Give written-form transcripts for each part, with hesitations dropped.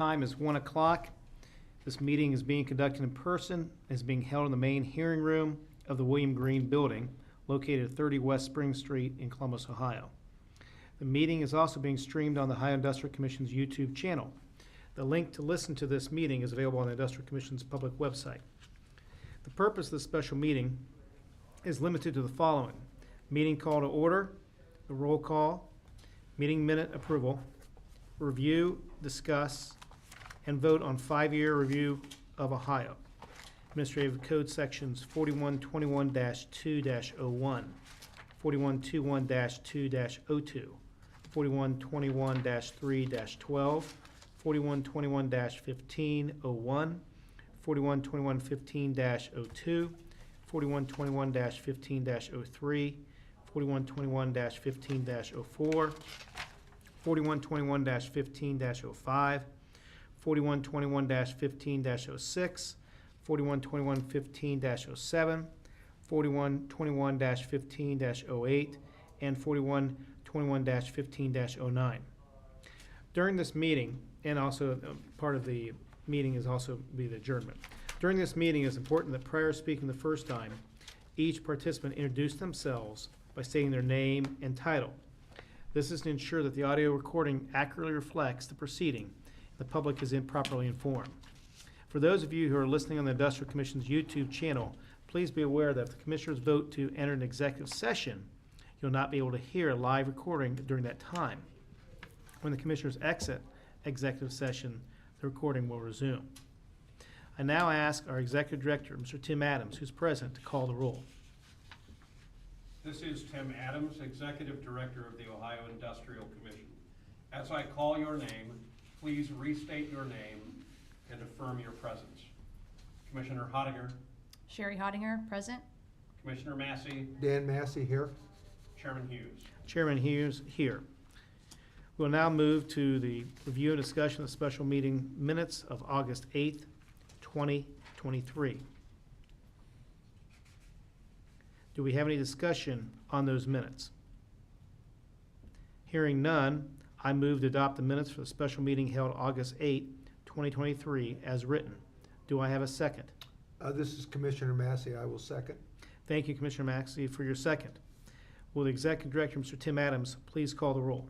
Time is 1 o'clock. This meeting is being conducted in person, is being held in the main hearing room of the William Green Building, located at 30 West Spring Street in Columbus, Ohio. The meeting is also being streamed on the Ohio Industrial Commission's YouTube channel. The link to listen to this meeting is available on the Industrial Commission's public website. The purpose of this special meeting is limited to the following: meeting call to order, the roll call, meeting minute approval, review, discuss, and vote on 5-year review of Ohio. Administrative Code Sections 4121-2-01, 4121-2-02, 4121-3-12, 4121-1501, 4121-15-02, 4121-15-03, 4121-15-04, 4121-15-05, 4121-15-06, 4121-15-07, 4121-15-08, and 4121-15-09. During this meeting, and also part of the meeting is also be the adjournment. During this meeting, it's important that prior to speaking the first time, each participant introduce themselves by stating their name and title. This is to ensure that the audio recording accurately reflects the proceeding and the public is properly informed. For those of you who are listening on the Industrial Commission's YouTube channel, please be aware that if the commissioners vote to enter an executive session, you'll not be able to hear a live recording during that time. When the commissioners exit executive session, the recording will resume. I now ask our Executive Director, Mr. Tim Adams, who's present, to call the roll. This is Tim Adams, Executive Director of the Ohio Industrial Commission. As I call your name, please restate your name and affirm your presence. Commissioner Hottinger. Sherry Hottinger, present. Commissioner Massey. Dan Massey here. Chairman Hughes. Chairman Hughes here. We'll now move to the review and discussion of the special meeting minutes of August 8th, 2023. Do we have any discussion on those minutes? Hearing none, I move to adopt the minutes for the special meeting held August 8, 2023 as written. Do I have a second? This is Commissioner Massey. I will second. Thank you, Commissioner Maxey, for your second. Will the Executive Director, Mr. Tim Adams, please call the roll?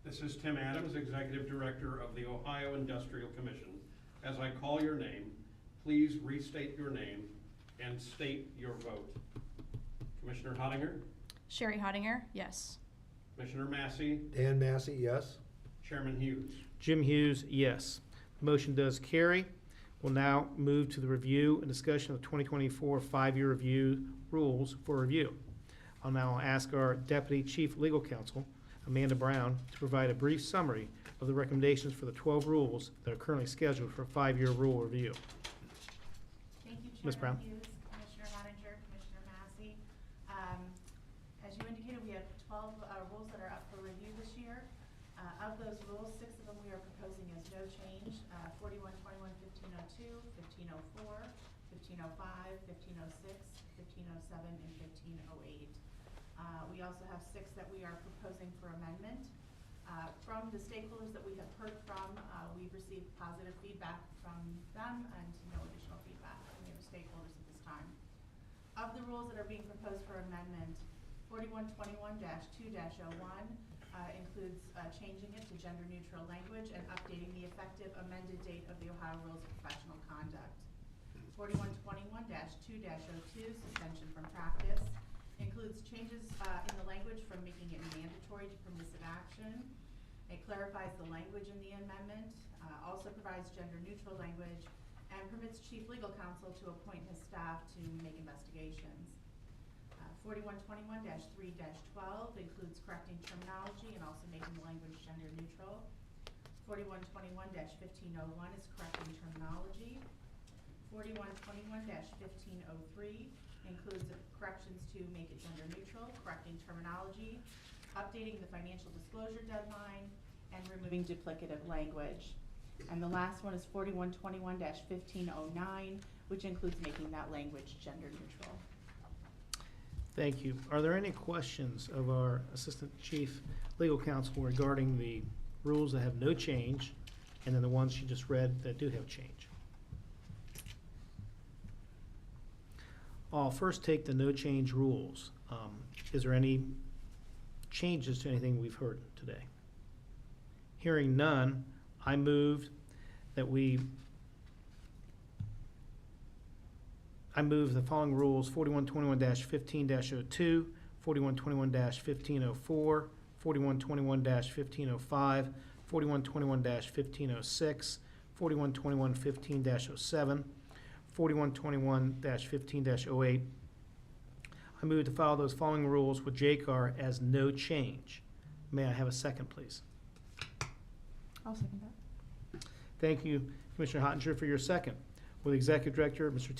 This is Tim Adams, Executive Director of the Ohio Industrial Commission. As I call your name, please restate your name and state your vote. Commissioner Hottinger. Sherry Hottinger, yes. Commissioner Massey. Dan Massey, yes. Chairman Hughes. Jim Hughes, yes. The motion does carry. We'll now move to the review and discussion of the 2024 5-year review rules for review. I'll now ask our Deputy Chief Legal Counsel, Amanda Brown, to provide a brief summary of the recommendations for the 12 rules that are currently scheduled for a 5-year rule review. Thank you, Ms. Brown. Chairman Hughes, Commissioner Hottinger, Commissioner Massey. As you indicated, we have 12 rules that are up for review this year. Of those rules, 6 of them we are proposing as no change: 4121, 1502, 1504, 1505, 1506, 1507, and 1508. We also have 6 that we are proposing for amendment. From the stakeholders that we have heard from, we've received positive feedback from them and no additional feedback from the other stakeholders at this time. Of the rules that are being proposed for amendment, 4121-2-01 includes changing it to gender-neutral language and updating the effective amended date of the Ohio Rules of Professional Conduct. 4121-2-02, suspension from practice, includes changes in the language from making it mandatory to permissive action. It clarifies the language in the amendment, also provides gender-neutral language, and permits Chief Legal Counsel to appoint his staff to make investigations. 4121-3-12 includes correcting terminology and also making the language gender-neutral. 4121-1501 is correcting terminology. 4121-1503 includes corrections to make it gender neutral, correcting terminology, updating the financial disclosure deadline, and removing duplicative language. And the last one is 4121-1509, which includes making that language gender neutral. Thank you. Are there any questions of our Assistant Chief Legal Counsel regarding the rules that have no change, and then the ones she just read that do have change. I'll first take the no change rules. Is there any changes to anything we've heard today? Hearing none, I moved that I move the following rules: 4121-15-02, 4121-1504, 4121-1505, 4121-1506, 4121-15-07, 4121-15-08. I move to follow those following rules with JCAR as no change. May I have a second, please? I'll second that. Thank you, Commissioner Hottinger, for your second. Will the Executive Director, Mr.